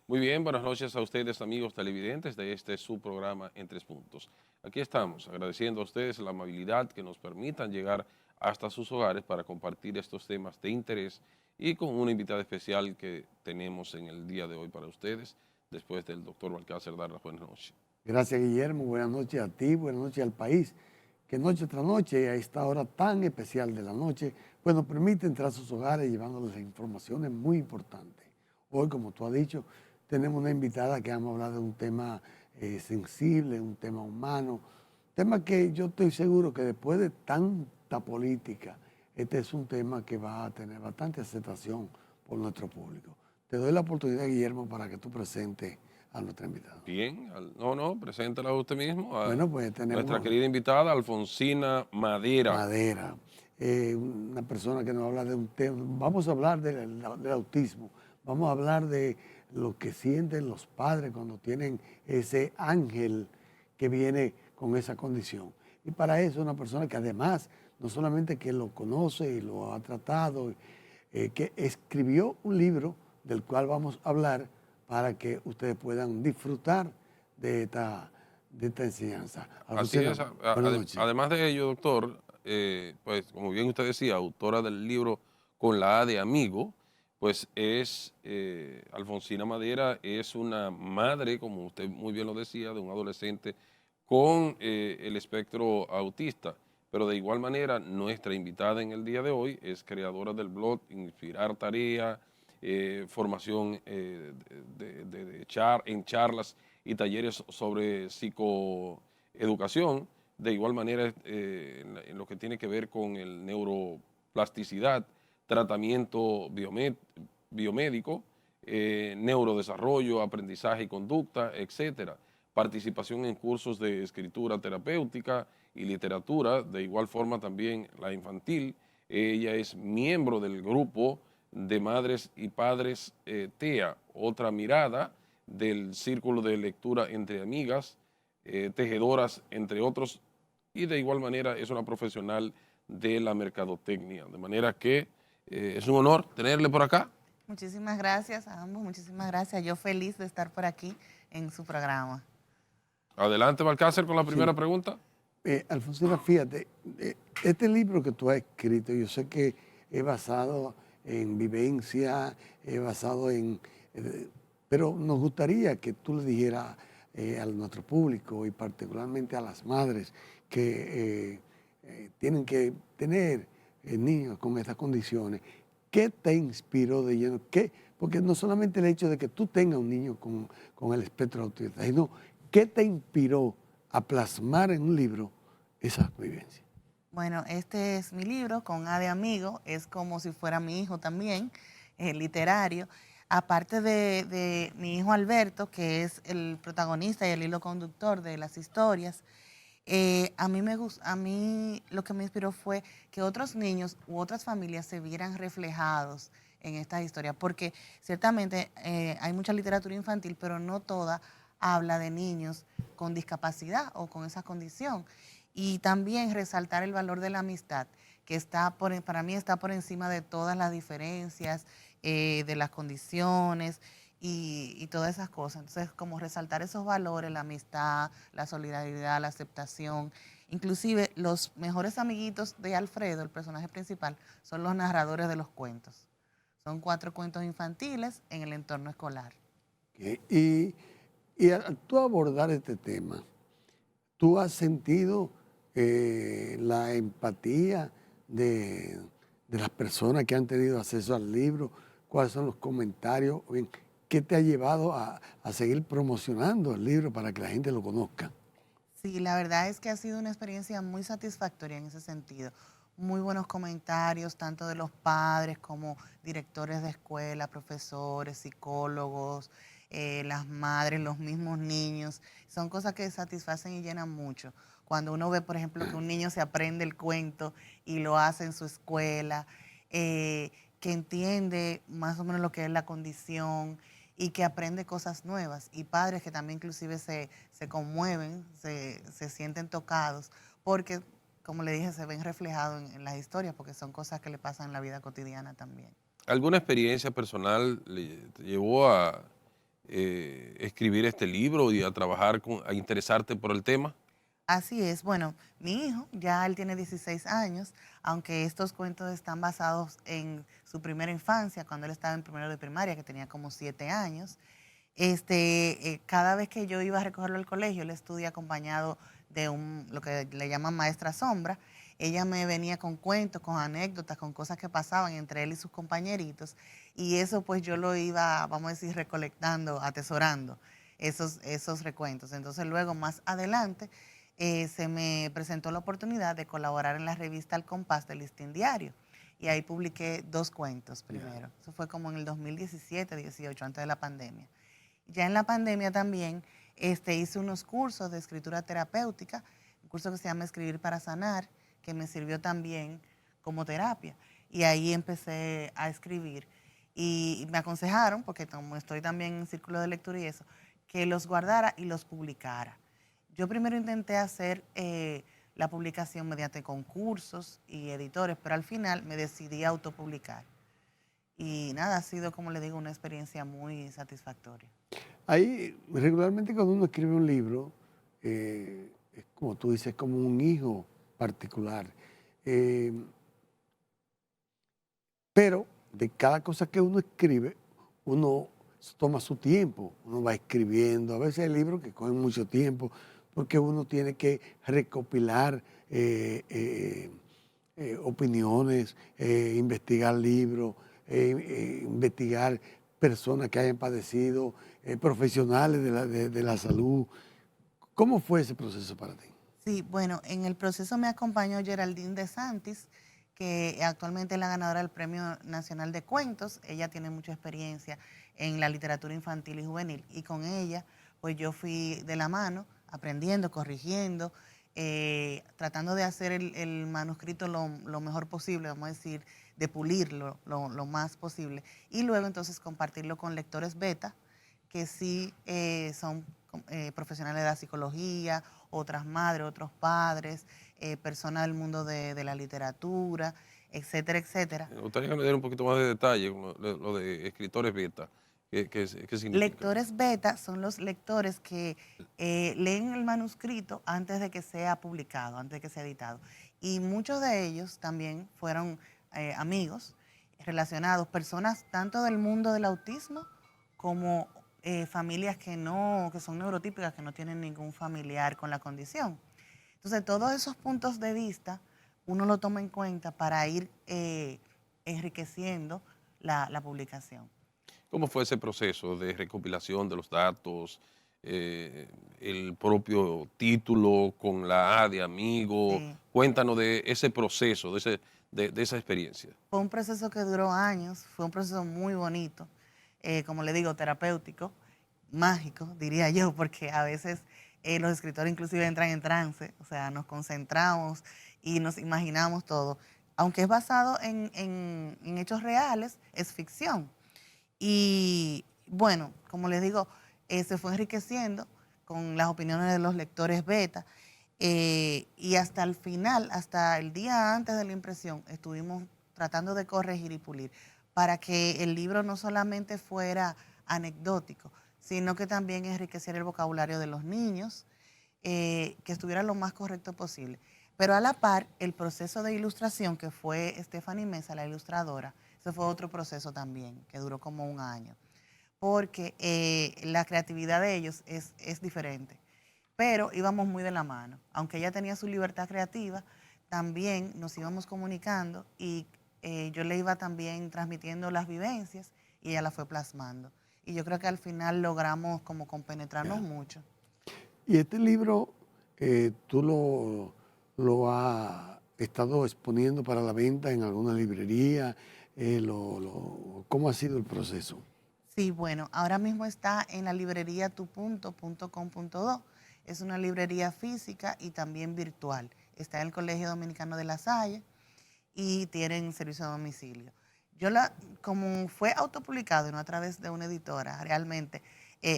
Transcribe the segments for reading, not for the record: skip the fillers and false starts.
Muy bien, buenas noches a ustedes, amigos televidentes de este su programa En Tres Puntos. Aquí estamos, agradeciendo a ustedes la amabilidad que nos permitan llegar hasta sus hogares para compartir estos temas de interés y con una invitada especial que tenemos en el día de hoy para ustedes, después del doctor Balcácer dar las buenas noches. Gracias, Guillermo. Buenas noches a ti, buenas noches al país, que noche tras noche, a esta hora tan especial de la noche, pues nos permite entrar a sus hogares llevándoles informaciones muy importantes. Hoy, como tú has dicho, tenemos una invitada que vamos a hablar de un tema sensible, un tema humano, tema que yo estoy seguro que después de tanta política, este es un tema que va a tener bastante aceptación por nuestro público. Te doy la oportunidad, Guillermo, para que tú presentes a nuestra invitada. Bien, preséntala usted mismo, a Bueno, pues nuestra tenemos querida invitada, Alfonsina Madera. Madera, una persona que nos habla de un tema. Vamos a hablar del autismo, vamos a hablar de lo que sienten los padres cuando tienen ese ángel que viene con esa condición. Y para eso una persona que además, no solamente que lo conoce y lo ha tratado, que escribió un libro del cual vamos a hablar para que ustedes puedan disfrutar de esta enseñanza. Así Alfonsina, es, buenas noches. además de ello, doctor, pues como bien usted decía, autora del libro Con la A de Amigo, pues es, Alfonsina Madera es una madre, como usted muy bien lo decía, de un adolescente con el espectro autista. Pero de igual manera, nuestra invitada en el día de hoy es creadora del blog Inspirar Tarea, formación en charlas y talleres sobre psicoeducación, de igual manera en lo que tiene que ver con el neuroplasticidad, tratamiento biomédico, neurodesarrollo, aprendizaje y conducta, etcétera. Participación en cursos de escritura terapéutica y literatura, de igual forma también la infantil. Ella es miembro del grupo de madres y padres TEA, otra mirada, del círculo de lectura entre amigas, tejedoras, entre otros, y de igual manera es una profesional de la mercadotecnia. De manera que es un honor tenerle por acá. Muchísimas gracias a ambos, muchísimas gracias. Yo feliz de estar por aquí en su programa. Adelante, Balcácer, con la primera Sí. pregunta. Alfonsina, fíjate, este libro que tú has escrito, yo sé que es basado en vivencia, es basado pero nos gustaría que tú le dijeras a nuestro público y particularmente a las madres que tienen que tener niños con estas condiciones, ¿qué te inspiró de lleno? ¿Qué? Porque no solamente el hecho de que tú tengas un niño con el espectro autista, sino ¿qué te inspiró a plasmar en un libro esas vivencias? Bueno, este es mi libro, Con A de Amigo, es como si fuera mi hijo también, literario. Aparte de mi hijo Alberto, que es el protagonista y el hilo conductor de las historias, a mí lo que me inspiró fue que otros niños u otras familias se vieran reflejados en estas historias, porque ciertamente hay mucha literatura infantil, pero no toda habla de niños con discapacidad o con esa condición. Y también resaltar el valor de la amistad, que para mí está por encima de todas las diferencias, de las condiciones y todas esas cosas. Entonces, como resaltar esos valores, la amistad, la solidaridad, la aceptación. Inclusive, los mejores amiguitos de Alfredo, el personaje principal, son los narradores de los cuentos. Son 4 cuentos infantiles en el entorno escolar. Y al tú abordar este tema, ¿tú has sentido la empatía de las personas que han tenido acceso al libro? ¿Cuáles son los comentarios? ¿Qué te ha llevado a seguir promocionando el libro para que la gente lo conozca? Sí, la verdad es que ha sido una experiencia muy satisfactoria en ese sentido. Muy buenos comentarios, tanto de los padres como directores de escuela, profesores, psicólogos, las madres, los mismos niños. Son cosas que satisfacen y llenan mucho. Cuando uno ve, por ejemplo, que un niño se aprende el cuento y lo hace en su escuela, que entiende más o menos lo que es la condición y que aprende cosas nuevas, y padres que también inclusive se conmueven, se sienten tocados, porque, como le dije, se ven reflejados en las historias, porque son cosas que le pasan en la vida cotidiana también. ¿Alguna experiencia personal te llevó a escribir este libro y a trabajar, a interesarte por el tema? Así es. Bueno, mi hijo, ya él tiene 16 años, aunque estos cuentos están basados en su primera infancia, cuando él estaba en primero de primaria, que tenía como 7 años. Cada vez que yo iba a recogerlo al colegio, él estudia acompañado de lo que le llaman maestra sombra. Ella me venía con cuentos, con anécdotas, con cosas que pasaban entre él y sus compañeritos. Y eso pues yo lo iba, vamos a decir, recolectando, atesorando esos recuentos. Entonces luego, más adelante, se me presentó la oportunidad de colaborar en la revista El Compás del Listín Diario. Y ahí publiqué 2 cuentos primero. Eso fue como en el 2017-18, antes de la pandemia. Ya en la pandemia también hice unos cursos de escritura terapéutica, un curso que se llama Escribir para Sanar, que me sirvió también como terapia. Y ahí empecé a escribir. Y me aconsejaron, porque como estoy también en círculo de lectura y eso, que los guardara y los publicara. Yo primero intenté hacer la publicación mediante concursos y editores, pero al final me decidí a autopublicar. Y nada, ha sido, como le digo, una experiencia muy satisfactoria. Ahí, regularmente cuando uno escribe un libro, es como tú dices, como un hijo particular. Eh, pero de cada cosa que uno escribe, uno toma su tiempo, uno va escribiendo. A veces hay libros que cogen mucho tiempo porque uno tiene que recopilar opiniones, investigar libros, investigar personas que hayan padecido, profesionales de la salud. ¿Cómo fue ese proceso para ti? Sí, bueno, en el proceso me acompañó Geraldine de Santis, que actualmente es la ganadora del Premio Nacional de Cuentos. Ella tiene mucha experiencia en la literatura infantil y juvenil, y con ella pues yo fui de la mano, aprendiendo, corrigiendo, tratando de hacer el manuscrito lo mejor posible, vamos a decir, de pulirlo lo más posible, y luego entonces compartirlo con lectores beta, que sí son profesionales de la psicología, otras madres, otros padres, personas del mundo de la literatura, etcétera, etcétera. Me gustaría que me diera un poquito más de detalle con lo de escritores beta. ¿Qué significa? Lectores beta son los lectores que leen el manuscrito antes de que sea publicado, antes de que sea editado. Y muchos de ellos también fueron amigos relacionados, personas tanto del mundo del autismo como familias que son neurotípicas, que no tienen ningún familiar con la condición. Entonces, todos esos puntos de vista uno lo toma en cuenta para ir enriqueciendo la publicación. ¿Cómo fue ese proceso de recopilación de los datos, el propio título con la A de amigo? Sí. Cuéntanos de ese proceso, de esa experiencia. Fue un proceso que duró años, fue un proceso muy bonito, como le digo, terapéutico, mágico, diría yo, porque a veces los escritores inclusive entran en trance, o sea, nos concentramos y nos imaginamos todo. Aunque es basado en hechos reales, es ficción. Y bueno, como les digo, se fue enriqueciendo con las opiniones de los lectores beta. Y hasta el final, hasta el día antes de la impresión, estuvimos tratando de corregir y pulir para que el libro no solamente fuera anecdótico, sino que también enriqueciera el vocabulario de los niños, que estuviera lo más correcto posible. Pero a la par, el proceso de ilustración, que fue Stephanie Mesa, la ilustradora, ese fue otro proceso también, que duró como un año, porque la creatividad de ellos es diferente, pero íbamos muy de la mano. Aunque ella tenía su libertad creativa, también nos íbamos comunicando y yo le iba también transmitiendo las vivencias y ella las fue plasmando. Y yo creo que al final logramos como compenetrarnos mucho. Y este libro, tú lo has estado exponiendo para la venta en alguna librería. ¿Cómo ha sido el proceso? Sí, bueno, ahora mismo está en la librería tupunto.com.do. Es una librería física y también virtual. Está en el Colegio Dominicano de La Salle y tienen servicio a domicilio. Como fue autopublicado y no a través de una editora, realmente,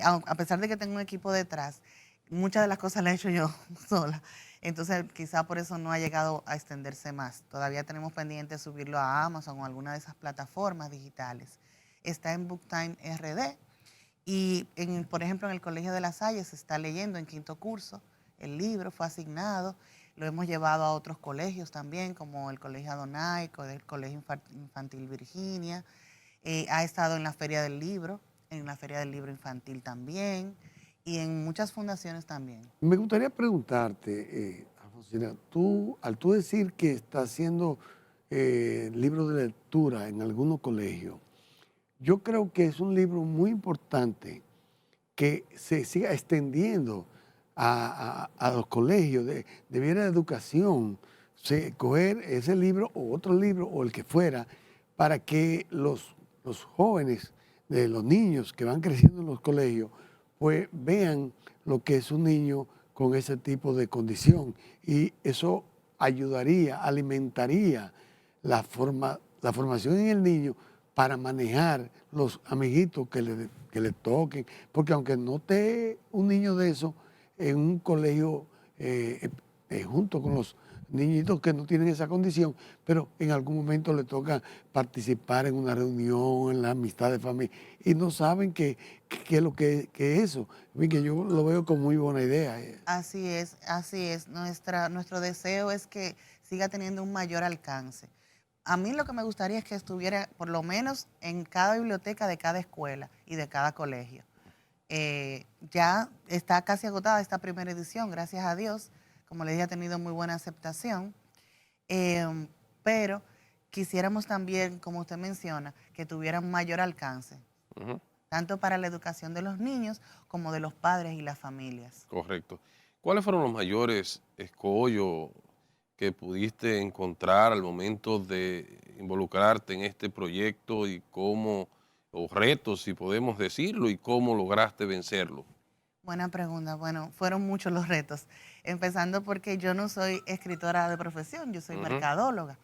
a pesar de que tengo un equipo detrás, muchas de las cosas las he hecho yo sola. Entonces, quizá por eso no ha llegado a extenderse más. Todavía tenemos pendiente subirlo a Amazon o alguna de esas plataformas digitales. Está en Booktime RD Y, por ejemplo, en el Colegio de La Salle se está leyendo en quinto curso, el libro fue asignado, lo hemos llevado a otros colegios también, como el Colegio Adonaico, el Colegio Infantil Virginia, ha estado en la Feria del Libro, en la Feria del Libro Infantil también, y en muchas fundaciones también. Me gustaría preguntarte, Alfonsina, al tú decir que estás haciendo libros de lectura en algunos colegios, yo creo que es un libro muy importante que se siga extendiendo a los colegios de Viera de Educación, coger ese libro o otro libro o el que fuera, para que los jóvenes, de los niños que van creciendo en los colegios, pues vean lo que es un niño con ese tipo de condición. Y eso ayudaría, alimentaría la formación en el niño para manejar los amiguitos que le toquen, porque aunque no esté un niño de eso en un colegio junto con los niñitos que no tienen esa condición, pero en algún momento le toca participar en una reunión, en la amistad de familia, y no saben qué es lo que es eso. Que yo lo veo como muy buena idea. Así es, así es. Nuestro deseo es que siga teniendo un mayor alcance. A mí lo que me gustaría es que estuviera por lo menos en cada biblioteca de cada escuela y de cada colegio. Ya está casi agotada esta primera edición, gracias a Dios. Como les dije, ha tenido muy buena aceptación. Pero quisiéramos también, como usted menciona, que tuvieran mayor alcance, tanto para la educación de los niños como de los padres y las familias. Correcto. ¿Cuáles fueron los mayores escollos que pudiste encontrar al momento de involucrarte en este proyecto y cómo, o retos, si podemos decirlo, y cómo lograste vencerlo? Buena pregunta. Bueno, fueron muchos los retos, empezando porque yo no soy escritora de profesión, yo soy mercadóloga.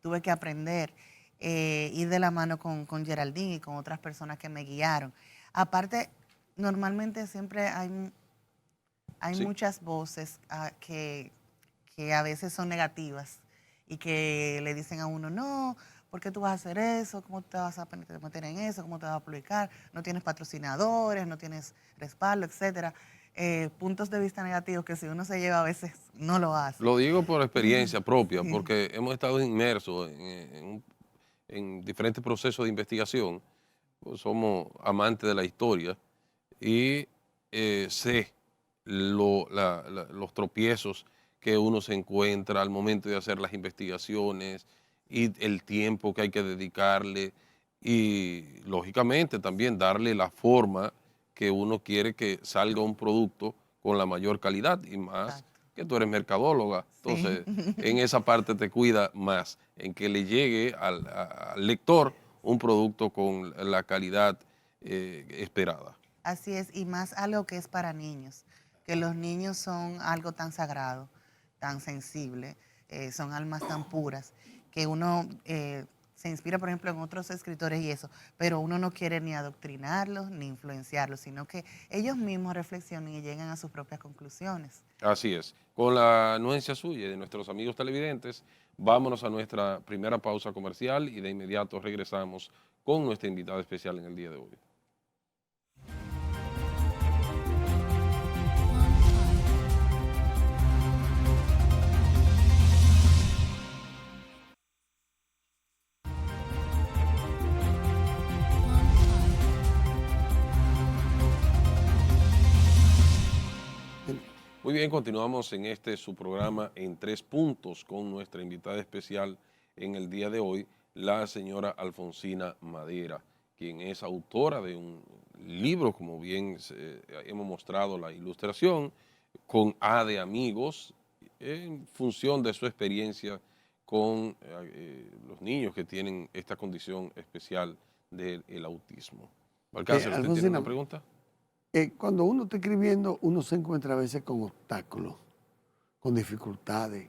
Tuve que aprender, ir de la mano con Geraldine y con otras personas que me guiaron. Aparte, normalmente siempre hay Sí, muchas voces que a veces son negativas y que le dicen a uno, no, ¿por qué tú vas a hacer eso? ¿Cómo te vas a meter en eso? ¿Cómo te vas a publicar? No tienes patrocinadores, no tienes respaldo, etcétera. Puntos de vista negativos que si uno se lleva a veces no lo hace. lo digo por experiencia propia, Sí. porque hemos estado inmersos en diferentes procesos de investigación, pues somos amantes de la historia y sé los tropiezos que uno se encuentra al momento de hacer las investigaciones y el tiempo que hay que dedicarle y lógicamente también darle la forma que uno quiere que salga un producto con la mayor calidad y más Exacto. que tú eres mercadóloga, Sí. entonces en esa parte te cuida más, en que le llegue al lector un producto con la calidad esperada. Así es, y más algo que es para niños, que los niños son algo tan sagrado, tan sensible, son almas tan puras, que uno se inspira, por ejemplo, en otros escritores y eso, pero uno no quiere ni adoctrinarlos ni influenciarlos, sino que ellos mismos reflexionen y lleguen a sus propias conclusiones. Así es. Con la anuencia suya y de nuestros amigos televidentes, vámonos a nuestra primera pausa comercial y de inmediato regresamos con nuestra invitada especial en el día de hoy. Muy bien, continuamos en este su programa En Tres Puntos con nuestra invitada especial en el día de hoy, la señora Alfonsina Madera, quien es autora de un libro, como bien hemos mostrado la ilustración, con A de Amigos, en función de su experiencia con los niños que tienen esta condición especial del autismo. Balcácer, ¿usted tiene Alfonsina, una pregunta? cuando uno está escribiendo, uno se encuentra a veces con obstáculos, con dificultades.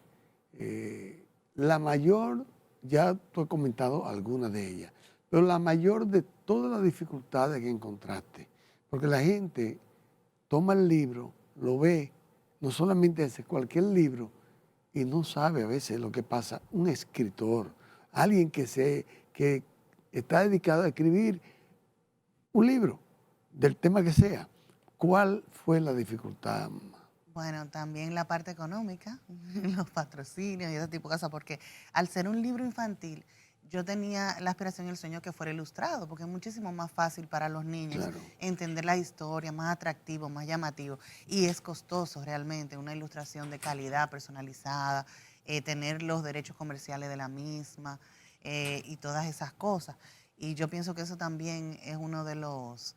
La mayor, ya tú has comentado algunas de ellas, pero la mayor de todas las dificultades que encontraste, porque la gente toma el libro, lo ve, no solamente hace cualquier libro, y no sabe a veces lo que pasa. Un escritor, alguien que está dedicado a escribir un libro, del tema que sea, ¿cuál fue la dificultad? Bueno, también la parte económica, los patrocinios y ese tipo de cosas, porque al ser un libro infantil, yo tenía la aspiración y el sueño que fuera ilustrado, porque es muchísimo más fácil para los niños Claro. entender la historia, más atractivo, más llamativo, y es costoso realmente una ilustración de calidad personalizada, tener los derechos comerciales de la misma y todas esas cosas. Y yo pienso que eso también es uno de los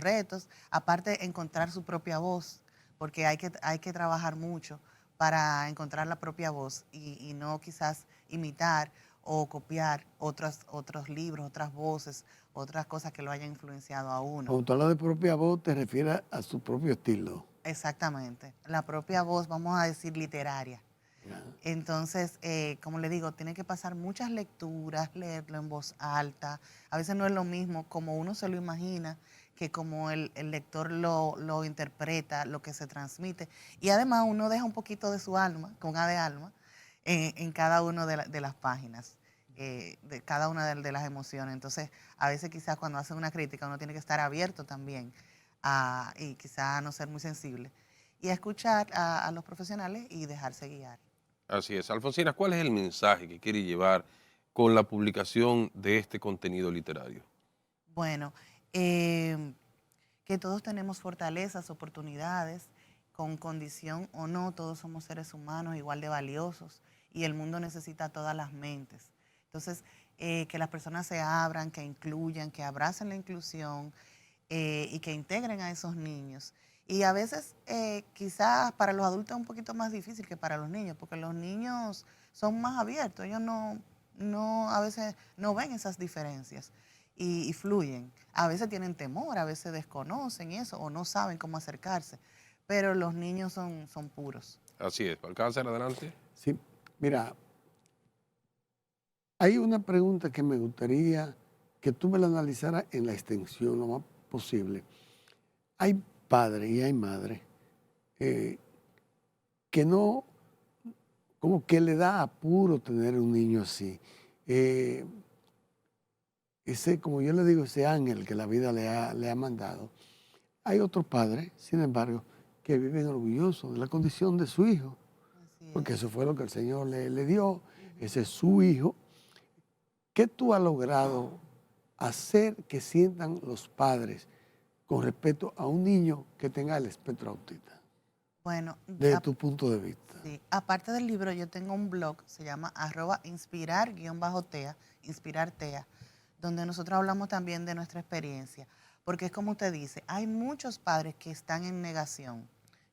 retos, aparte encontrar su propia voz porque hay que trabajar mucho para encontrar la propia voz y no quizás imitar o copiar otros libros, otras voces, otras cosas que lo hayan influenciado a uno. Cuando tú hablas de propia voz, te refieres a su propio estilo. Exactamente, la propia voz, vamos a decir, literaria. ¿Ya? Entonces, como le digo, tiene que pasar muchas lecturas, leerlo en voz alta. A veces no es lo mismo como uno se lo imagina que como el lector lo interpreta, lo que se transmite. Y además uno deja un poquito de su alma, con A de alma, en cada una de las páginas, de cada una de las emociones. Entonces, a veces quizás cuando hacen una crítica uno tiene que estar abierto también y quizás no ser muy sensible. Y a escuchar a los profesionales y dejarse guiar. Así es. Alfonsina, ¿cuál es el mensaje que quiere llevar con la publicación de este contenido literario? Bueno, que todos tenemos fortalezas, oportunidades, con condición o no, todos somos seres humanos igual de valiosos y el mundo necesita todas las mentes. Entonces, que las personas se abran, que incluyan, que abracen la inclusión y que integren a esos niños. Y a veces quizás para los adultos es un poquito más difícil que para los niños, porque los niños son más abiertos, ellos a veces no ven esas diferencias y fluyen. A veces tienen temor, a veces desconocen eso o no saben cómo acercarse, pero los niños son puros. Así es. Alcáncer, adelante. Sí, mira, hay una pregunta que me gustaría que tú me la analizaras en la extensión lo más posible. Hay padres y hay madres que no, como que le da apuro tener un niño así. Ese, como yo le digo, ese ángel que la vida le ha mandado. Hay otros padres, sin embargo, que viven orgullosos de la condición de su hijo, Así porque es. eso fue lo que el Señor le dio, ese es su hijo. ¿Qué tú has logrado hacer que sientan los padres con respecto a un niño que tenga el espectro autista, Bueno, desde tu punto de vista? sí, aparte del libro, yo tengo un blog, se llama @inspirar_tea, inspirartea, donde nosotros hablamos también de nuestra experiencia. Porque es como usted dice, hay muchos padres que están en negación,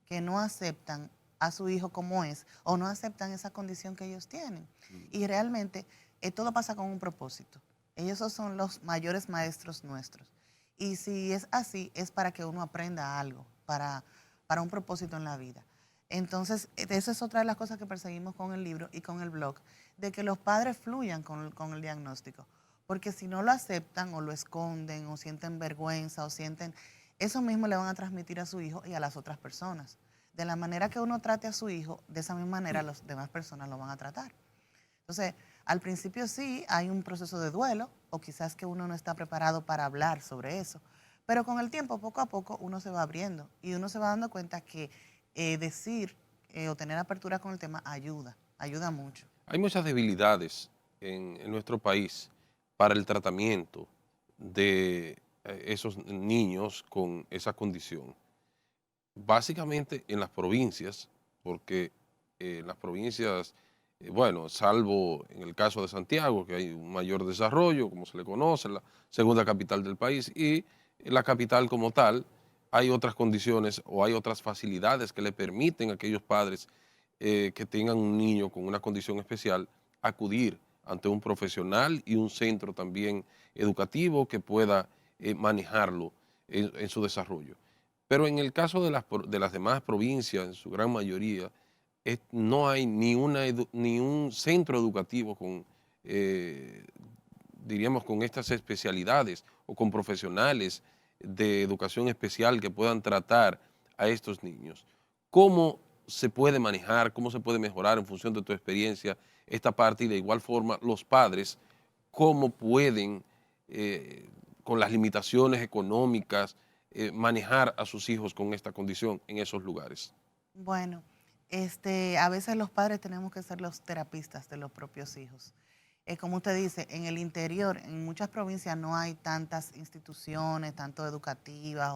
que no aceptan a su hijo como es o no aceptan esa condición que ellos tienen. Y realmente todo pasa con un propósito. Ellos son los mayores maestros nuestros. Y si es así, es para que uno aprenda algo, para un propósito en la vida. Entonces, esa es otra de las cosas que perseguimos con el libro y con el blog, de que los padres fluyan con el diagnóstico. Porque si no lo aceptan o lo esconden o sienten vergüenza o sienten, eso mismo le van a transmitir a su hijo y a las otras personas. De la manera que uno trate a su hijo, de esa misma manera las demás personas lo van a tratar. Entonces, al principio sí hay un proceso de duelo o quizás que uno no está preparado para hablar sobre eso, pero con el tiempo, poco a poco, uno se va abriendo y uno se va dando cuenta que decir o tener apertura con el tema ayuda mucho. Hay muchas debilidades en nuestro país para el tratamiento de esos niños con esa condición. Básicamente en las provincias, porque en las provincias, bueno, salvo en el caso de Santiago, que hay un mayor desarrollo, como se le conoce, la segunda capital del país, y la capital como tal, hay otras condiciones o hay otras facilidades que le permiten a aquellos padres que tengan un niño con una condición especial acudir ante un profesional y un centro también educativo que pueda manejarlo en su desarrollo. Pero en el caso de las demás provincias, en su gran mayoría, no hay ni un centro educativo con, eh, diríamos, con estas especialidades o con profesionales de educación especial que puedan tratar a estos niños. ¿Cómo se puede manejar, cómo se puede mejorar en función de tu experiencia esta parte y de igual forma los padres, cómo pueden, con las limitaciones económicas, manejar a sus hijos con esta condición en esos lugares? Bueno, a veces los padres tenemos que ser los terapistas de los propios hijos. Como usted dice, en el interior, en muchas provincias no hay tantas instituciones, tanto educativas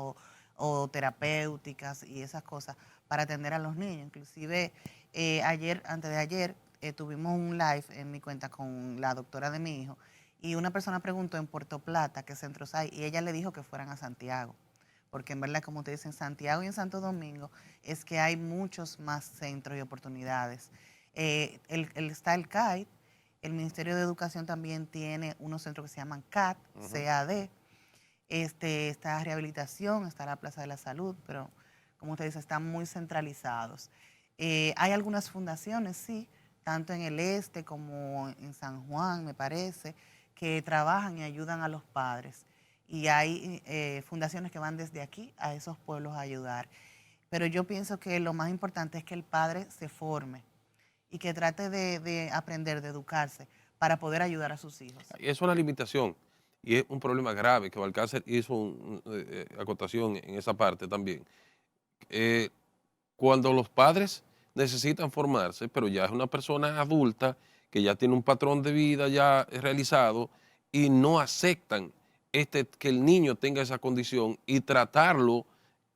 o terapéuticas y esas cosas para atender a los niños. Inclusive antes de ayer, tuvimos un live en mi cuenta con la doctora de mi hijo y una persona preguntó en Puerto Plata qué centros hay y ella le dijo que fueran a Santiago. Porque en verdad, como te dicen, en Santiago y en Santo Domingo es que hay muchos más centros y oportunidades. Está el CAIT, el Ministerio de Educación también tiene unos centros que se llaman CAT, CAD, está rehabilitación, está la Plaza de la Salud, pero como usted dice, están muy centralizados. Hay algunas fundaciones, sí, tanto en el este como en San Juan, me parece, que trabajan y ayudan a los padres. Y hay fundaciones que van desde aquí a esos pueblos a ayudar. Pero yo pienso que lo más importante es que el padre se forme y que trate de aprender, de educarse para poder ayudar a sus hijos. Es una limitación y es un problema grave que Balcácer hizo una acotación en esa parte también. Cuando los padres necesitan formarse, pero ya es una persona adulta que ya tiene un patrón de vida ya realizado y no aceptan que el niño tenga esa condición y tratarlo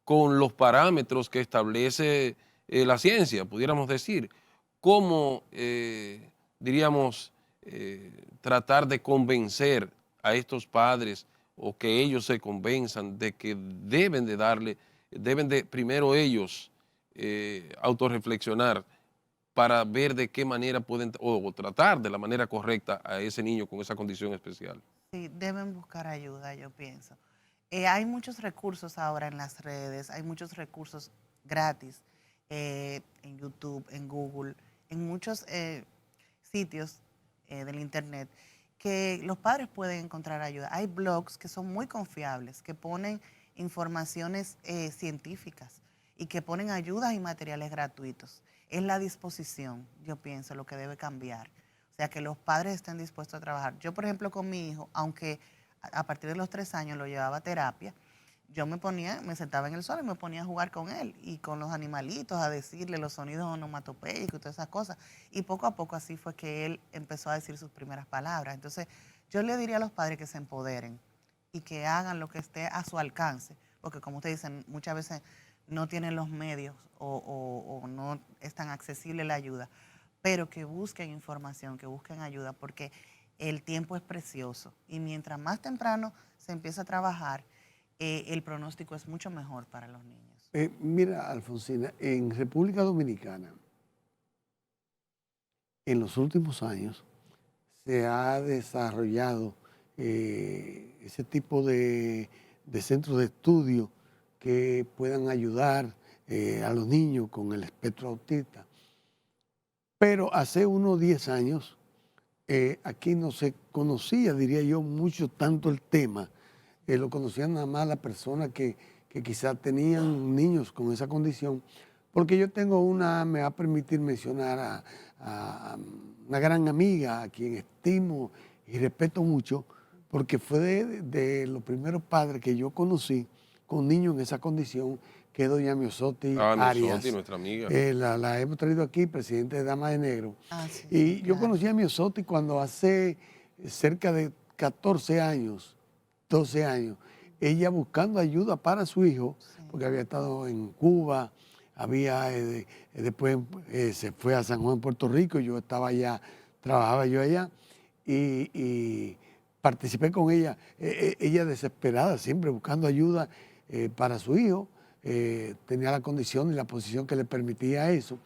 con los parámetros que establece la ciencia, pudiéramos decir. ¿Cómo, diríamos, tratar de convencer a estos padres o que ellos se convenzan de que deben de primero ellos autorreflexionar para ver de qué manera pueden, o tratar de la manera correcta a ese niño con esa condición especial? Sí, deben buscar ayuda, yo pienso. Hay muchos recursos ahora en las redes, hay muchos recursos gratis en YouTube, en Google, en muchos sitios del internet que los padres pueden encontrar ayuda. Hay blogs que son muy confiables, que ponen informaciones científicas y que ponen ayudas y materiales gratuitos. Es la disposición, yo pienso, lo que debe cambiar. O sea, que los padres estén dispuestos a trabajar. Yo, por ejemplo, con mi hijo, aunque a partir de los 3 años lo llevaba a terapia, yo me sentaba en el suelo y me ponía a jugar con él y con los animalitos, a decirle los sonidos onomatopéicos y todas esas cosas. Y poco a poco así fue que él empezó a decir sus primeras palabras. Entonces, yo le diría a los padres que se empoderen y que hagan lo que esté a su alcance, porque como ustedes dicen, muchas veces no tienen los medios o no es tan accesible la ayuda, pero que busquen información, que busquen ayuda, porque el tiempo es precioso y mientras más temprano se empieza a trabajar, el pronóstico es mucho mejor para los niños. Mira, Alfonsina, en República Dominicana, en los últimos años, se ha desarrollado ese tipo de centros de estudio que puedan ayudar a los niños con el espectro autista. Pero hace unos 10 años, aquí no se conocía, diría yo, mucho tanto el tema. Lo conocían nada más las personas que quizás tenían niños con esa condición, porque yo tengo me va a permitir mencionar a una gran amiga a quien estimo y respeto mucho, porque fue de los primeros padres que yo conocí con niños en esa condición, que es doña Miosotti Arias. Miosotti, nuestra amiga. La hemos traído aquí, presidente de Damas de Negro. Sí, y yo claro. conocí a Miosotti cuando hace cerca de 14 años, 12 años, ella buscando ayuda para su hijo, porque había estado en Cuba, después se fue a San Juan, Puerto Rico, yo estaba allá, trabajaba yo allá, y participé con ella, ella desesperada, siempre buscando ayuda para su hijo, tenía la condición y la posición que le permitía eso.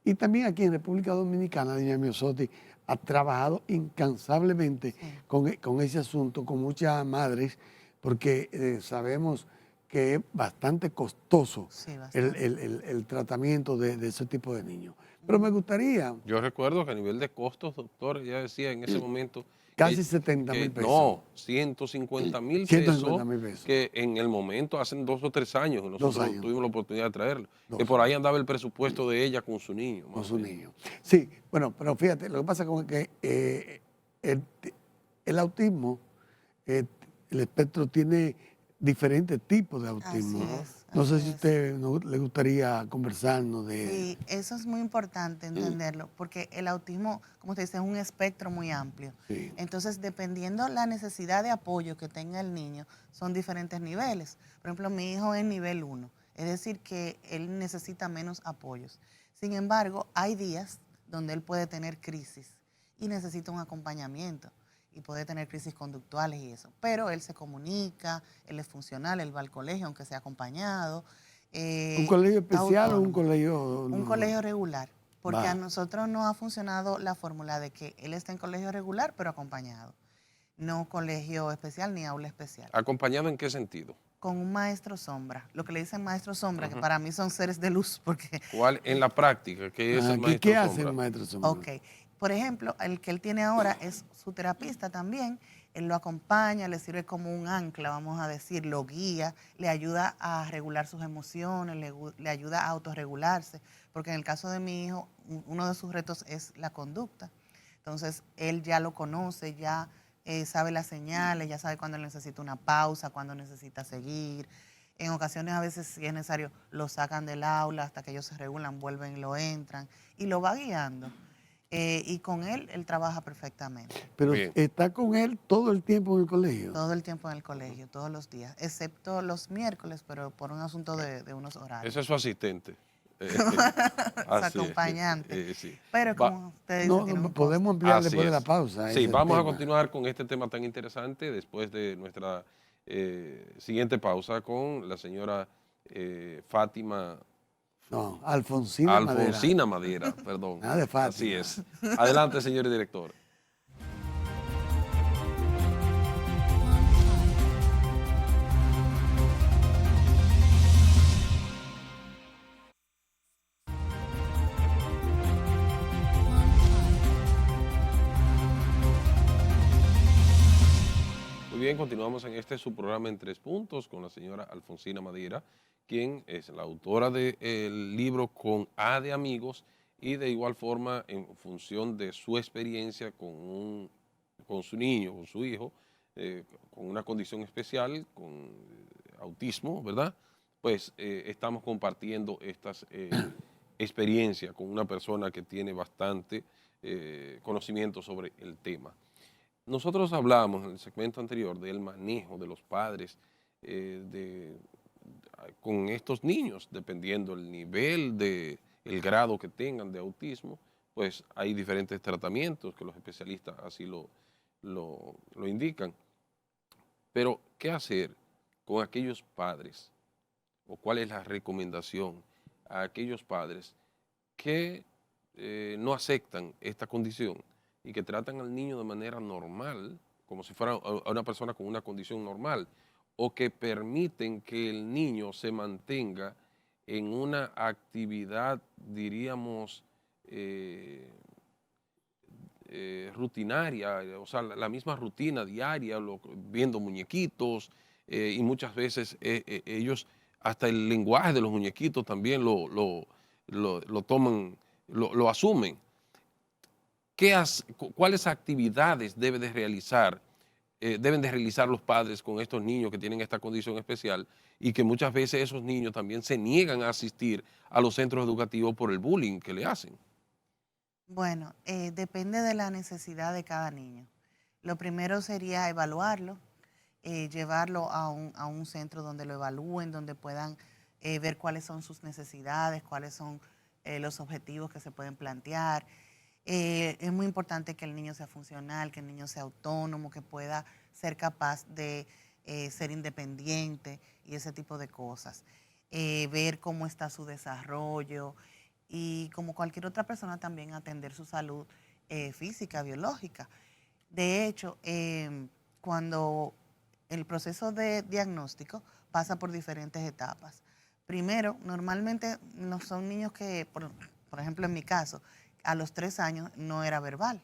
Y también aquí en República Dominicana, doña Miosotti ha trabajado incansablemente con ese asunto, con muchas madres, porque sabemos que es bastante costoso el tratamiento de ese tipo de niños. Pero me gustaría... Yo recuerdo que a nivel de costos, doctor, ella decía en ese momento... Casi 70.000 pesos. No, 150.000 pesos, que en el momento, hace 2 o 3 años, nosotros tuvimos la oportunidad de traerlo, que por ahí andaba el presupuesto de ella con su niño. Con su niño. Sí, bueno, pero fíjate, lo que pasa es que el autismo, el espectro tiene diferentes tipos de autismo. Así es, No sé así si a es. usted le gustaría conversarnos de... Sí, eso es muy importante entenderlo, porque el autismo, como usted dice, es un espectro muy amplio. Sí. Entonces, dependiendo la necesidad de apoyo que tenga el niño, son diferentes niveles. Por ejemplo, mi hijo es nivel 1, es decir, que él necesita menos apoyos. Sin embargo, hay días donde él puede tener crisis y necesita un acompañamiento y puede tener crisis conductuales y eso. Pero él se comunica, él es funcional, él va al colegio aunque sea acompañado. ¿Un colegio Está especial o un autónomo. colegio Un normal? colegio regular, porque a Va. nosotros no ha funcionado la fórmula de que él está en colegio regular pero acompañado, no colegio especial ni aula especial, ¿Acompañado en qué sentido? con un maestro sombra, lo que le dicen maestro sombra, que Ujú. para mí son seres de luz, porque, ¿Cuál en la práctica? ¿Qué es el ¿Qué maestro hace el sombra? maestro Sombra? ok, por ejemplo, el que él tiene ahora es su terapista también, él lo acompaña, le sirve como un ancla, vamos a decir, lo guía, le ayuda a regular sus emociones, le ayuda a autorregularse, porque en el caso de mi hijo, uno de sus retos es la conducta. Entonces, él ya lo conoce, ya sabe las señales, ya sabe cuándo necesita una pausa, cuándo necesita seguir. En ocasiones, a veces, si es necesario, lo sacan del aula hasta que ellos se regulan, vuelven y lo entran, y lo va guiando. Y con él trabaja perfectamente. Pero Bien. está con él todo el tiempo en el colegio. Todo el tiempo en el colegio, todos los días, excepto los miércoles, pero por un asunto de unos horarios. Ese es su asistente. Su Así es. acompañante. Sí. Pero Va- como usted dice, No, tiene un costo. podemos ampliar Así después de la es. pausa Sí, ese vamos a tema. continuar con este tema tan interesante después de nuestra siguiente pausa con la señora Fátima No, Alfonsina Madera. Alfonsina Madera, perdón. Nada de Fátima. Así es. Adelante, señor director. Muy bien, continuamos en este su programa en 3 puntos con la señora Alfonsina Madera, quien es la autora del libro Con A de Amigos y de igual forma en función de su experiencia con su niño, con su hijo, con una condición especial, con autismo, ¿verdad? Pues estamos compartiendo estas experiencias con una persona que tiene bastante conocimiento sobre el tema. Nosotros hablamos en el segmento anterior del manejo de los padres con estos niños, dependiendo el nivel el grado que tengan de autismo, pues hay diferentes tratamientos que los especialistas así lo indican. Pero, ¿qué hacer con aquellos padres o cuál es la recomendación a aquellos padres que no aceptan esta condición y que tratan al niño de manera normal, como si fuera a una persona con una condición normal, o que permiten que el niño se mantenga en una actividad, diríamos, rutinaria, o sea, la misma rutina diaria, viendo muñequitos, y muchas veces ellos, hasta el lenguaje de los muñequitos también lo toman, lo asumen. ¿Cuáles actividades deben de realizar los padres con estos niños que tienen esta condición especial y que muchas veces esos niños también se niegan a asistir a los centros educativos por el bullying que le hacen? Bueno, depende de la necesidad de cada niño. Lo primero sería evaluarlo, llevarlo a un centro donde lo evalúen, donde puedan ver cuáles son sus necesidades, cuáles son los objetivos que se pueden plantear. Es muy importante que el niño sea funcional, que el niño sea autónomo, que pueda ser capaz de ser independiente y ese tipo de cosas. Ver cómo está su desarrollo y como cualquier otra persona también atender su salud física, biológica. De hecho, cuando el proceso de diagnóstico pasa por diferentes etapas. Primero, normalmente no son niños que, por ejemplo, en mi caso, a los 3 años no era verbal.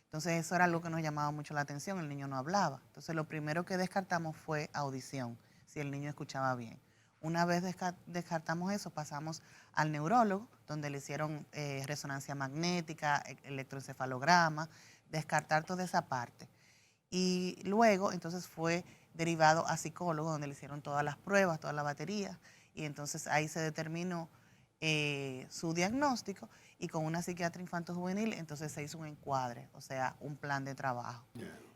Entonces eso era algo que nos llamaba mucho la atención, el niño no hablaba. Entonces lo primero que descartamos fue audición, si el niño escuchaba bien. Una vez descartamos eso, pasamos al neurólogo, donde le hicieron resonancia magnética, electroencefalograma, descartar toda esa parte. Y luego entonces fue derivado a psicólogo, donde le hicieron todas las pruebas, todas las baterías, y entonces ahí se determinó su diagnóstico, y con una psiquiatra infanto-juvenil entonces se hizo un encuadre, o sea, un plan de trabajo.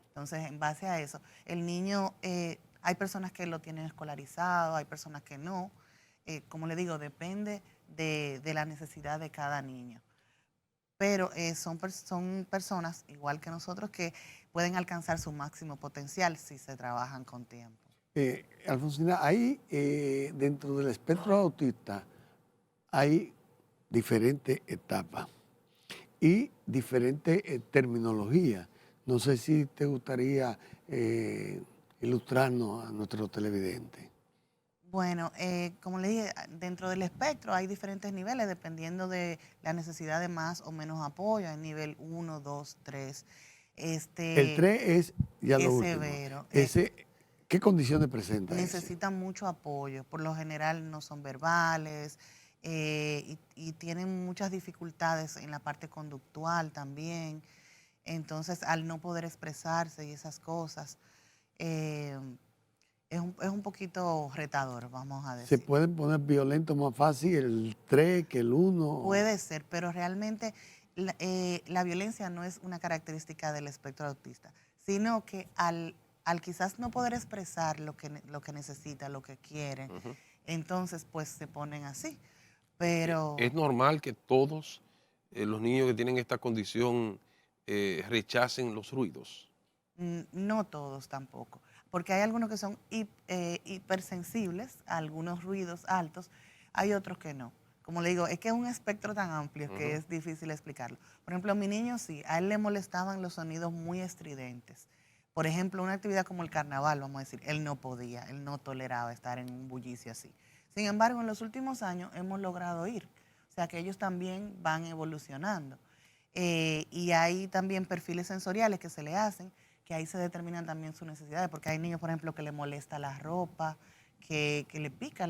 Entonces, en base a eso, el niño, hay personas que lo tienen escolarizado, hay personas que no. Como le digo, depende de la necesidad de cada niño. Pero son personas, igual que nosotros, que pueden alcanzar su máximo potencial si se trabajan con tiempo. Alfonsina, ahí dentro del espectro autista hay diferentes etapas y diferentes terminologías. No sé si te gustaría ilustrarnos a nuestros televidentes. Bueno, como le dije, dentro del espectro hay diferentes niveles dependiendo de la necesidad de más o menos apoyo. Hay nivel 1, 2, 3. El 3 es ya lo último. Severo. ¿Qué condiciones presenta Necesitan mucho apoyo. Por lo general no son verbales y tienen muchas dificultades en la parte conductual también. Entonces, al no poder expresarse y esas cosas, es un poquito retador, vamos a decir. ¿Se pueden poner violentos más fácil el 3 que el 1? Puede ser, pero realmente la violencia no es una característica del espectro autista, sino que al quizás no poder expresar lo que necesita, lo que quiere, entonces pues se ponen así. Pero ¿Es normal que todos los niños que tienen esta condición rechacen los ruidos? no todos tampoco, porque hay algunos que son hipersensibles a algunos ruidos altos, hay otros que no. Como le digo, es que es un espectro tan amplio que es difícil explicarlo. Por ejemplo, a mi niño sí, a él le molestaban los sonidos muy estridentes. Por ejemplo, una actividad como el carnaval, vamos a decir, él no podía, él no toleraba estar en un bullicio así. Sin embargo, en los últimos años hemos logrado ir, o sea que ellos también van evolucionando. Y hay también perfiles sensoriales que se le hacen, que ahí se determinan también sus necesidades, porque hay niños, por ejemplo, que le molesta la ropa, que le pica,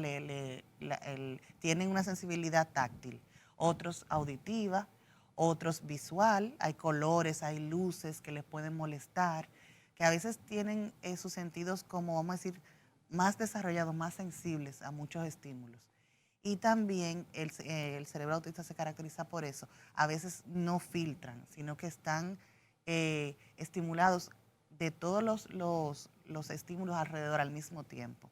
tienen una sensibilidad táctil, otros auditiva, otros visual, hay colores, hay luces que les pueden molestar, que a veces tienen sus sentidos como, vamos a decir, más desarrollados, más sensibles a muchos estímulos. Y también el cerebro autista se caracteriza por eso. A veces no filtran, sino que están estimulados de todos los estímulos alrededor al mismo tiempo.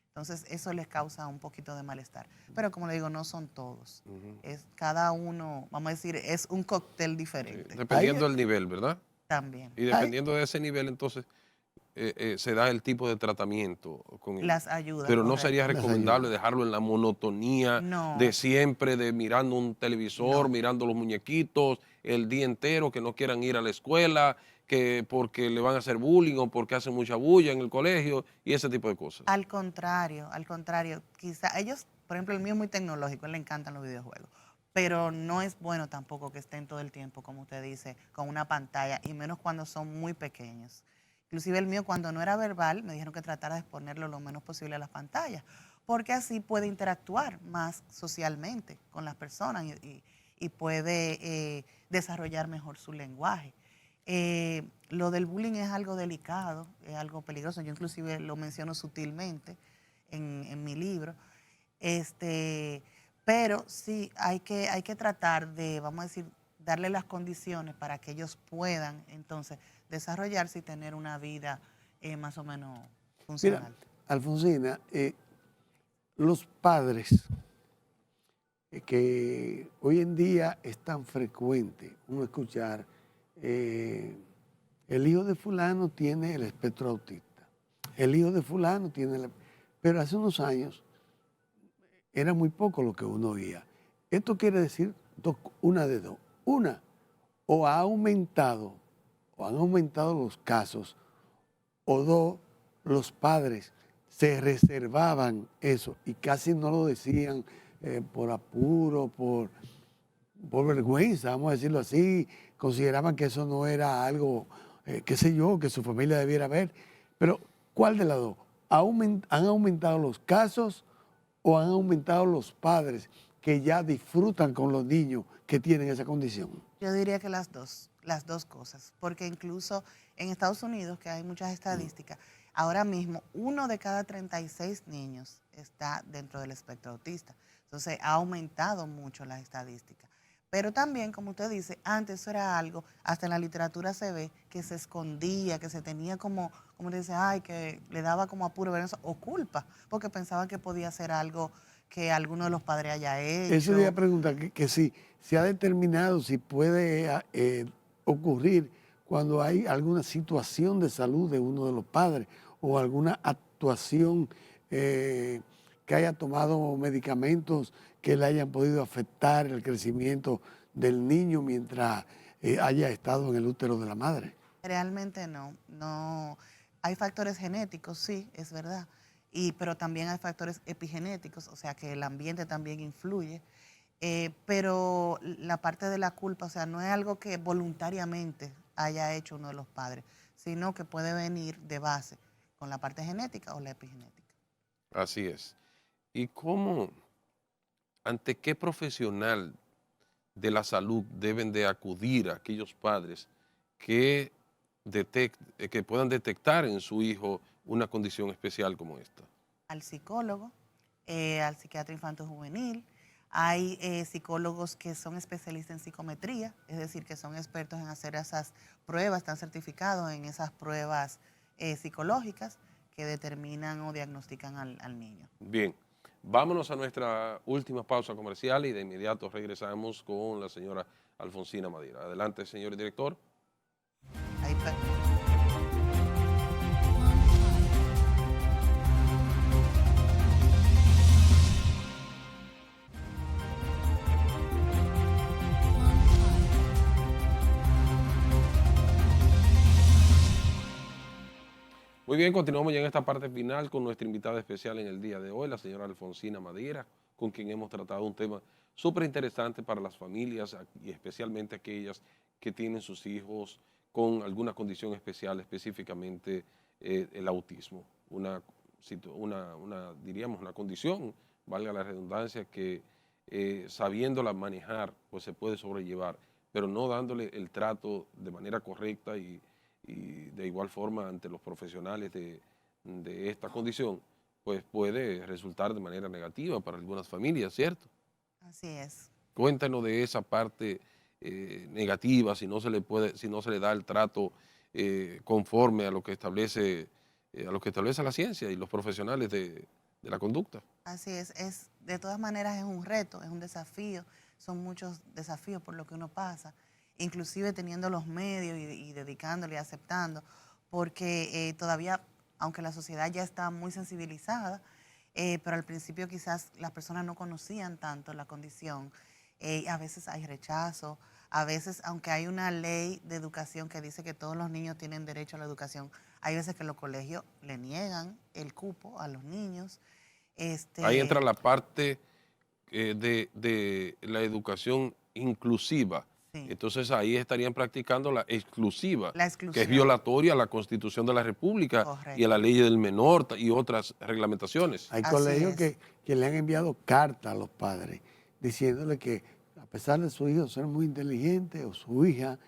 Entonces, eso les causa un poquito de malestar. Pero como le digo, no son todos. Es cada uno, vamos a decir, es un cóctel diferente. Dependiendo del nivel, ¿verdad? También. Y dependiendo de ese nivel, entonces, se da el tipo de tratamiento con él. Las ayudas. Pero no correcto. sería recomendable dejarlo en la monotonía No. de siempre, de mirando un televisor, No. mirando los muñequitos el día entero, que no quieran ir a la escuela, que porque le van a hacer bullying o porque hacen mucha bulla en el colegio y ese tipo de cosas. Al contrario. Quizá ellos, por ejemplo, el mío es muy tecnológico, a él le encantan los videojuegos, pero no es bueno tampoco que estén todo el tiempo, como usted dice, con una pantalla, y menos cuando son muy pequeños. Inclusive el mío, cuando no era verbal, me dijeron que tratara de exponerlo lo menos posible a las pantallas, porque así puede interactuar más socialmente con las personas y puede desarrollar mejor su lenguaje. Lo del bullying es algo delicado, es algo peligroso. Yo inclusive lo menciono sutilmente en mi libro. Pero sí hay que tratar de, vamos a decir, darle las condiciones para que ellos puedan entonces desarrollarse y tener una vida más o menos funcional. Mira, Alfonsina, los padres que hoy en día es tan frecuente uno escuchar el hijo de fulano tiene el espectro autista, el hijo de fulano tiene pero hace unos años era muy poco lo que uno oía. Esto quiere decir una de dos. Una, o han aumentado los casos, o dos, los padres se reservaban eso y casi no lo decían por apuro, por vergüenza, vamos a decirlo así, consideraban que eso no era algo, qué sé yo, que su familia debiera ver. Pero, ¿cuál de las dos? ¿Han aumentado los casos o han aumentado los padres que ya disfrutan con los niños que tienen esa condición? Yo diría que las dos cosas, porque incluso en Estados Unidos, que hay muchas estadísticas, Ahora mismo, 1 de cada 36 niños está dentro del espectro autista. Entonces, ha aumentado mucho las estadísticas. Pero también, como usted dice, antes eso era algo, hasta en la literatura se ve, que se escondía, que se tenía como dice, ay, que le daba como apuro vergüenza o culpa, porque pensaban que podía ser algo que alguno de los padres haya Eso le iba a hecho. preguntar, que si se ha determinado si puede ocurrir cuando hay alguna situación de salud de uno de los padres o alguna actuación que haya tomado medicamentos que le hayan podido afectar el crecimiento del niño mientras haya estado en el útero de la madre. Realmente no, no. Hay factores genéticos, sí, es verdad, pero también hay factores epigenéticos, o sea que el ambiente también influye, pero la parte de la culpa, o sea, no es algo que voluntariamente haya hecho uno de los padres, sino que puede venir de base con la parte genética o la epigenética. Así es. ¿Y cómo, ante qué profesional de la salud deben de acudir a aquellos padres que, que puedan detectar en su hijo una condición especial como esta? Al psicólogo, al psiquiatra infanto-juvenil. Hay psicólogos que son especialistas en psicometría, es decir, que son expertos en hacer esas pruebas, están certificados en esas pruebas psicológicas que determinan o diagnostican al niño. Bien, vámonos a nuestra última pausa comercial y de inmediato regresamos con la señora Alfonsina Madera. Adelante, señor director. Ahí está. Muy bien, continuamos ya en esta parte final con nuestra invitada especial en el día de hoy, la señora Alfonsina Madera, con quien hemos tratado un tema súper interesante para las familias y especialmente aquellas que tienen sus hijos con alguna condición especial, específicamente el autismo, diríamos, una condición, valga la redundancia, que sabiéndola manejar, pues se puede sobrellevar, pero no dándole el trato de manera correcta y de igual forma ante los profesionales de esta condición, pues puede resultar de manera negativa para algunas familias, ¿cierto? Así es. Cuéntanos de esa parte negativa, si no se le da el trato conforme a lo que establece la ciencia y los profesionales de la conducta. Así es, de todas maneras es un reto, es un desafío, son muchos desafíos por lo que uno pasa, inclusive teniendo los medios y dedicándole y aceptando, porque todavía, aunque la sociedad ya está muy sensibilizada, pero al principio quizás las personas no conocían tanto la condición, a veces hay rechazo, a veces, aunque hay una ley de educación que dice que todos los niños tienen derecho a la educación, hay veces que los colegios le niegan el cupo a los niños. Ahí entra la parte de la educación inclusiva. Sí, Entonces ahí estarían practicando la exclusiva, la que es exclusión, violatoria a la Constitución de la República y a la correcto. ley del menor y otras reglamentaciones. Hay Así colegios es. que le han enviado cartas a los padres diciéndole que a pesar de su hijo ser muy inteligente o su hija,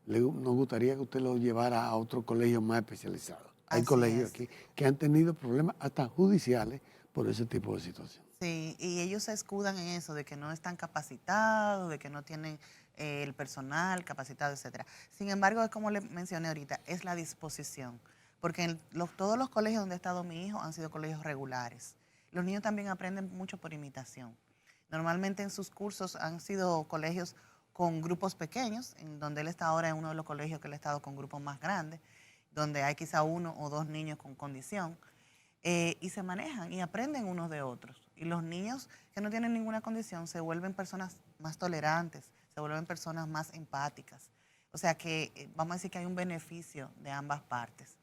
nos gustaría que usted lo llevara a otro colegio más especializado. Hay Así colegios es. aquí que han tenido problemas hasta judiciales por ese tipo de situación. Sí, y ellos se escudan en eso, de que no están capacitados, de que no tienen el personal capacitado, etcétera. Sin embargo, es como le mencioné ahorita, es la disposición, porque todos los colegios donde ha estado mi hijo han sido colegios regulares. Los niños también aprenden mucho por imitación. Normalmente en sus cursos han sido colegios con grupos pequeños, en donde él está ahora en uno de los colegios que él ha estado con grupos más grandes, donde hay quizá 1 o 2 niños con condición. Y se manejan y aprenden unos de otros. Y los niños que no tienen ninguna condición se vuelven personas más tolerantes, se vuelven personas más empáticas. O sea que vamos a decir que hay un beneficio de ambas partes.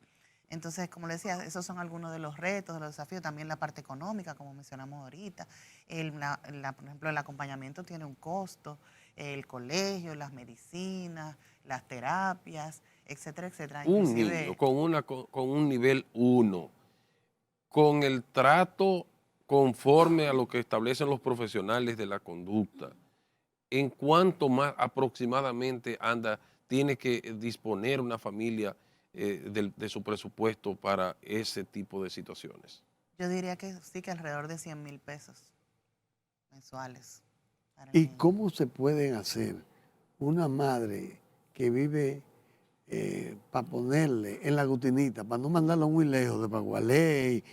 Entonces, como le decía, esos son algunos de los retos, de los desafíos, también la parte económica, como mencionamos ahorita. Por ejemplo, el acompañamiento tiene un costo, el colegio, las medicinas, las terapias, etcétera, etcétera. Un niño con un nivel 1, con el trato conforme a lo que establecen los profesionales de la conducta, ¿en cuánto más aproximadamente tiene que disponer una familia de su presupuesto para ese tipo de situaciones? Yo diría que sí, que alrededor de 100.000 pesos mensuales para el ¿Y niño. cómo se pueden hacer una madre que vive para ponerle en la gutinita, para no mandarlo muy lejos de Bagualey,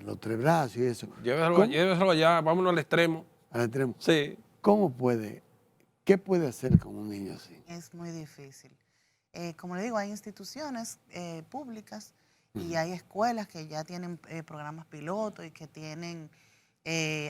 Los Tres Brazos y eso? ¿Cómo? Lléveselo allá, vámonos al extremo. Al extremo. Sí. ¿Cómo puede? ¿Qué puede hacer con un niño así? Es muy difícil. Como le digo, hay instituciones públicas y hay escuelas que ya tienen programas piloto y que tienen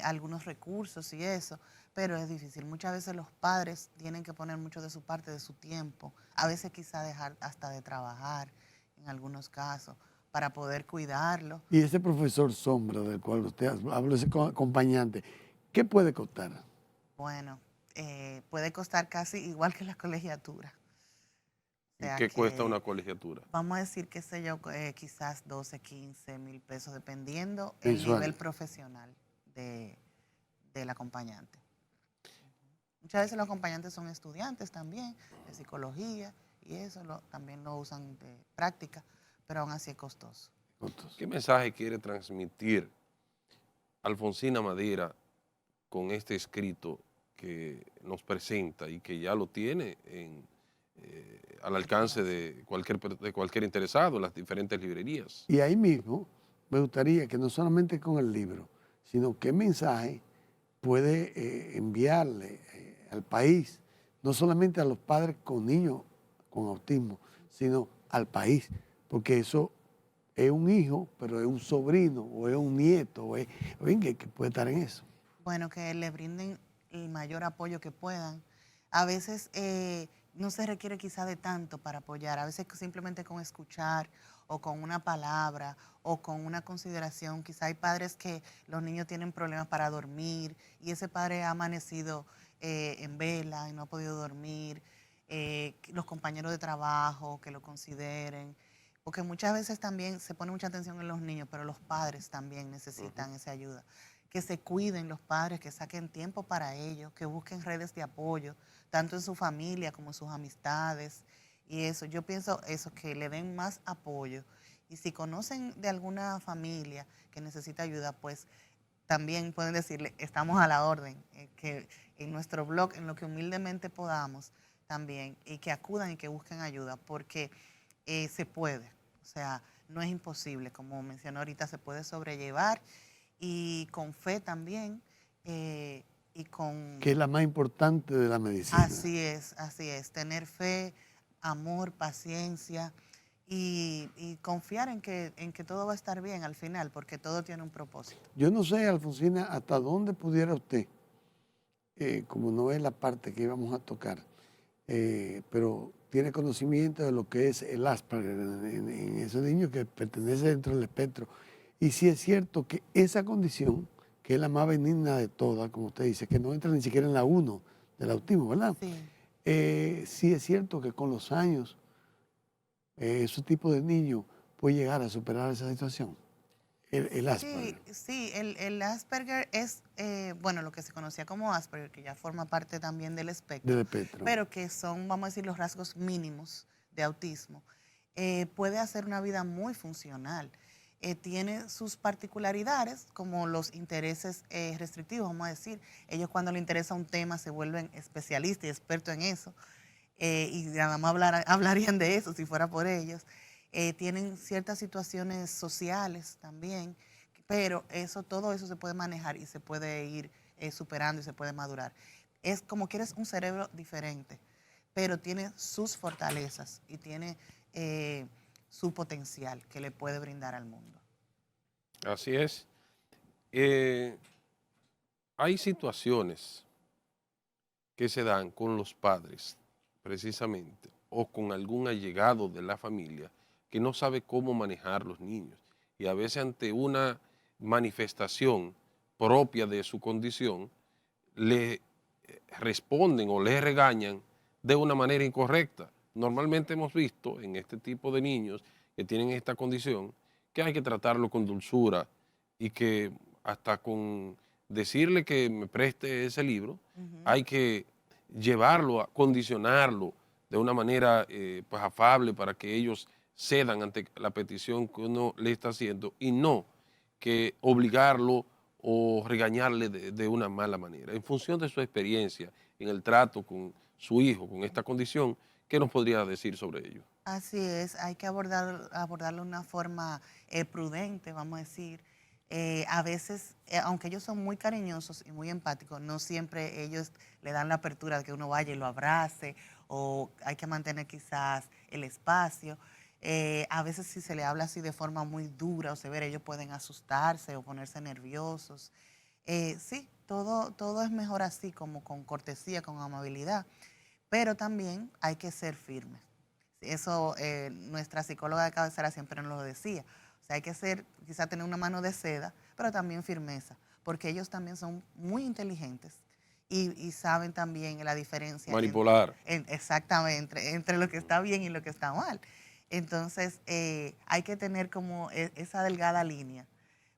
algunos recursos y eso, pero es difícil. Muchas veces los padres tienen que poner mucho de su parte, de su tiempo, a veces quizá dejar hasta de trabajar en algunos casos para poder cuidarlo. Y ese profesor sombra del cual usted habló, ese acompañante, ¿qué puede costar? Bueno, puede costar casi igual que la colegiatura. O ¿Y sea qué cuesta que una colegiatura? vamos a decir, qué sé yo, quizás 12, 15.000 pesos, dependiendo el Mensual. nivel profesional de, del acompañante. Muchas veces los acompañantes son estudiantes también, de psicología, y eso también lo usan de práctica, pero aún así es costoso. ¿Qué mensaje quiere transmitir Alfonsina Madera con este escrito que nos presenta y que ya lo tiene al alcance de cualquier interesado en las diferentes librerías? Y ahí mismo me gustaría que no solamente con el libro, sino qué mensaje puede enviarle al país, no solamente a los padres con niños con autismo, sino al país, porque eso es un hijo, pero es un sobrino o es un nieto, oigan, que puede estar en eso. Bueno, que le brinden el mayor apoyo que puedan. A veces no se requiere quizá de tanto para apoyar, a veces simplemente con escuchar o con una palabra o con una consideración. Quizá hay padres que los niños tienen problemas para dormir y ese padre ha amanecido en vela y no ha podido dormir. Los compañeros de trabajo que lo consideren, porque muchas veces también se pone mucha atención en los niños, pero los padres también necesitan esa ayuda. Que se cuiden los padres, que saquen tiempo para ellos, que busquen redes de apoyo, tanto en su familia como en sus amistades. Y eso, yo pienso eso, que le den más apoyo. Y si conocen de alguna familia que necesita ayuda, pues también pueden decirle, estamos a la orden, que en nuestro blog, en lo que humildemente podamos también, y que acudan y que busquen ayuda, porque se puede. O sea, no es imposible, como mencionó ahorita, se puede sobrellevar y con fe también y con... Que es la más importante de la medicina. Así es, tener fe, amor, paciencia y confiar en que todo va a estar bien al final, porque todo tiene un propósito. Yo no sé, Alfonsina, hasta dónde pudiera usted, como no es la parte que íbamos a tocar, pero tiene conocimiento de lo que es el Asperger en ese niño que pertenece dentro del espectro. Y si es cierto que esa condición, que es la más benigna de todas, como usted dice, que no entra ni siquiera en la 1 del autismo, ¿verdad? Sí. Sí es cierto que con los años ese tipo de niño puede llegar a superar esa situación, el Asperger. Sí, el Asperger es, bueno, lo que se conocía como Asperger, que ya forma parte también del Del espectro, espectro. pero que son, vamos a decir, los rasgos mínimos de autismo. Puede hacer una vida muy funcional. Tiene sus particularidades, como los intereses restrictivos, vamos a decir. Ellos cuando les interesa un tema se vuelven especialistas y expertos en eso, y nada más hablarían de eso si fuera por ellos. Tienen ciertas situaciones sociales también, pero todo eso se puede manejar y se puede ir superando y se puede madurar. Es como quieres un cerebro diferente, pero tiene sus fortalezas y tiene su potencial que le puede brindar al mundo. Así es. Hay situaciones que se dan con los padres, precisamente, o con algún allegado de la familia que no sabe cómo manejar los niños. Y a veces ante una manifestación propia de su condición, le responden o le regañan de una manera incorrecta. Normalmente hemos visto en este tipo de niños que tienen esta condición que hay que tratarlo con dulzura y que hasta con decirle que me preste ese libro, hay que llevarlo, condicionarlo de una manera pues afable para que ellos cedan ante la petición que uno le está haciendo y no que obligarlo o regañarle de una mala manera. En función de su experiencia en el trato con su hijo con esta condición, ¿qué nos podría decir sobre ello? Así es, hay que abordarlo de una forma prudente, vamos a decir. A veces, aunque ellos son muy cariñosos y muy empáticos, no siempre ellos le dan la apertura de que uno vaya y lo abrace, o hay que mantener quizás el espacio. A veces si se le habla así de forma muy dura o severa, ellos pueden asustarse o ponerse nerviosos. Sí, todo es mejor así, como con cortesía, con amabilidad, pero también hay que ser firmes. Eso nuestra psicóloga de cabecera siempre nos lo decía. O sea, hay que ser, quizá tener una mano de seda, pero también firmeza, porque ellos también son muy inteligentes y saben también la diferencia. Manipular. Exactamente, entre lo que está bien y lo que está mal. Entonces, hay que tener como esa delgada línea,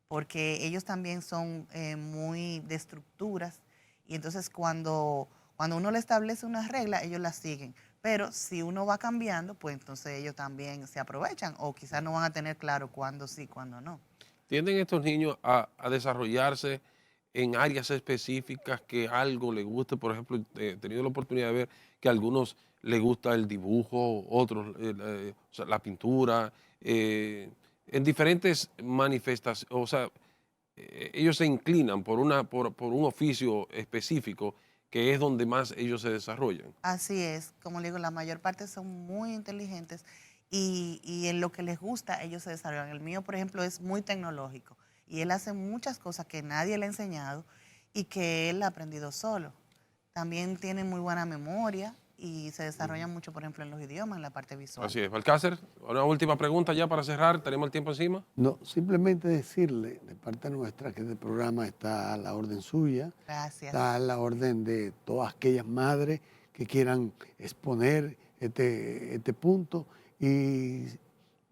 porque ellos también son muy de estructuras, y entonces cuando uno le establece una regla, ellos la siguen. Pero si uno va cambiando, pues entonces ellos también se aprovechan, o quizás no van a tener claro cuándo sí, cuándo no. ¿Tienden estos niños a desarrollarse en áreas específicas que algo les guste? Por ejemplo, he tenido la oportunidad de ver que a algunos les gusta el dibujo, otros o sea, la pintura, en diferentes manifestaciones, o sea, ellos se inclinan por un oficio específico que es donde más ellos se desarrollan. Así es, como le digo, la mayor parte son muy inteligentes y en lo que les gusta ellos se desarrollan. El mío, por ejemplo, es muy tecnológico y él hace muchas cosas que nadie le ha enseñado y que él ha aprendido solo. También tiene muy buena memoria y se desarrolla mucho, por ejemplo, en los idiomas, en la parte visual. Así es. Balcácer, una última pregunta ya para cerrar. ¿Tenemos el tiempo encima? No, simplemente decirle de parte nuestra que este programa está a la orden suya, Gracias. está a la orden de todas aquellas madres que quieran exponer este punto. Y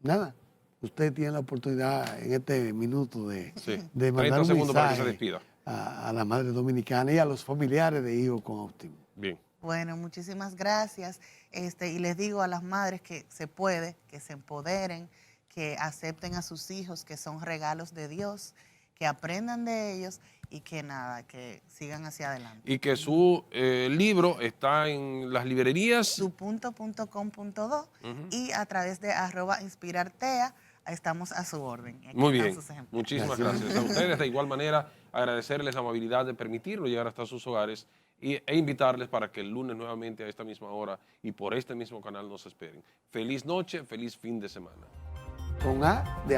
nada, usted tiene la oportunidad en este minuto de Sí. mandar 30 un segundos para que se mensaje despida. a la madre dominicana y a los familiares de hijos con autismo. Bien. Bueno, muchísimas gracias. Y les digo a las madres que se puede, que se empoderen, que acepten a sus hijos, que son regalos de Dios, que aprendan de ellos y que nada, que sigan hacia adelante. Y que su libro está en las librerías. Supunto.com.do Ujú. y a través de @inspirartea estamos a su orden. Aquí Muy están bien. sus ejemplares. Muchísimas gracias a ustedes. De igual manera, agradecerles la amabilidad de permitirlo llegar hasta sus hogares e invitarles para que el lunes nuevamente a esta misma hora y por este mismo canal nos esperen. Feliz noche, feliz fin de semana. Con A de